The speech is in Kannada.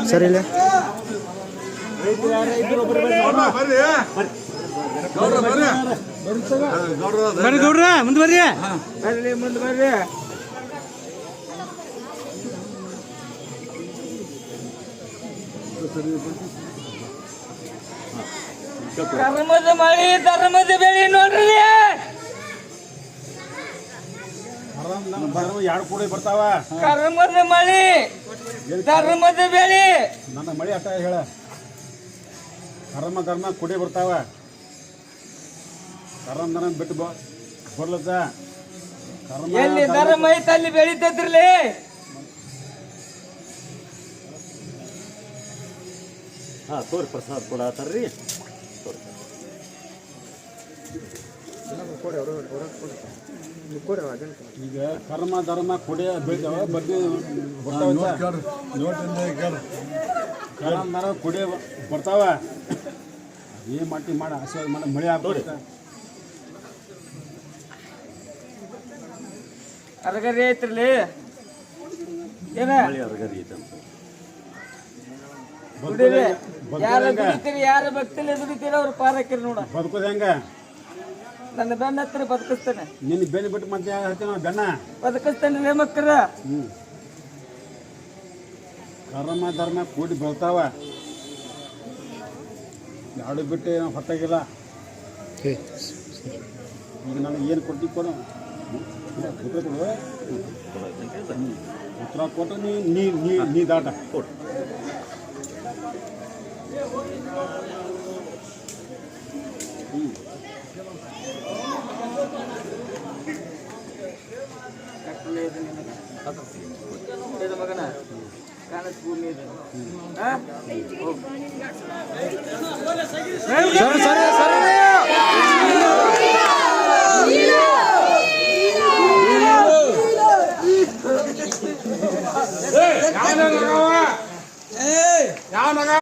ಸರಿ ಇಲ್ಲ ಬರ್ರಿ ಗೌಡ್ರ ಮುಂದೆ ಬರ್ರಿ ಮುಂದೆ ಬರ್ರಿ ಕರ್ಮದ ಮಳಿ ಧರ್ಮದ ಬೆಳಿ ನೋಡ್ರಿ ಎರಡು ಕೂಡಿ ಬರ್ತಾವ ಕರ್ಮದ ಮಳಿ ಧರ್ಮದ ಬೆಳಿ ನನ್ನ ಮಳಿ ಅಟ್ಟ ಹೇಳ ಕರ್ಮ ಧರ್ಮ ಕುಡಿ ಬರ್ತಾವ ಕರ್ಮ ಧರ್ಮ ಬಿಟ್ಟು ಬರ್ಲತ್ತ ಎಲ್ಲಿ ಧರ್ಮ ಐತೆ ಅಲ್ಲಿ ಬೆಳಿತೈತ್ರಿಲಿ ತೋರಿ ಪ್ರಸಾದ ಕೊಡತ್ತಾರ್ರಿ ಈಗ ಕರ್ಮ ಧರ್ಮ ಕುಡಿ ಬೀಳ್ತಾವ ಬಗ್ಗೆ ಬರ್ತಾವ ಕರ್ಮ ಧರ್ಮ ಕುಡಿ ಬರ್ತಾವ ಏನ್ ಮಾಡ್ತಿ ಮಾಡ ಆಶೀರ್ವಾದ ಮಾಡ ಮಳೆ ಆಗ್ತದೆ ಅರಗರಿ ಐತ್ರಿಲಿ ಏನ ದುಡಿರಿ ಯಾರ ದುಡಿತೀರಿ ಯಾರ ಭಕ್ತಿಲಿ ದುಡಿತೀರಿ ಅವ್ರು ಪಾರಕ್ಕಿರಿ ನೋಡ ಬದುಕೋದು ಹೆಂಗ ನನ್ನ ಬೆನ್ನ ಹತ್ತಿರ ಬದುಕಿಸ್ತೇನೆ ನಿನ್ನ ಬೆನ್ನು ಬಿಟ್ಟು ಮತ್ತೆ ಹೇಳ್ತೀವಿ ನಾವು ಬೆನ್ನ ಬದುಕಿಸ್ತೇನೆ ರೇ ಮಕ್ಕಳ ಕರ್ಮ ಧರ್ಮ ಕೂಡಿ ಬೆಳ್ತಾವ ಯಾರು ಬಿಟ್ಟು ನಾವು ಹೊತ್ತಾಗಿಲ್ಲ ಈಗ ನನಗೆ ಏನು ಕೊಡ್ತೀವಿ ಕೊಡು ಉತ್ತರ ಕೊಡು ಉತ್ತರ ಕೊಟ್ಟು ನೀ ದಾಟ ಕೊಡು ಮಗನ ಕಾಣಸ್ ಭೂಮಿ ಇದೆ ಯಾವ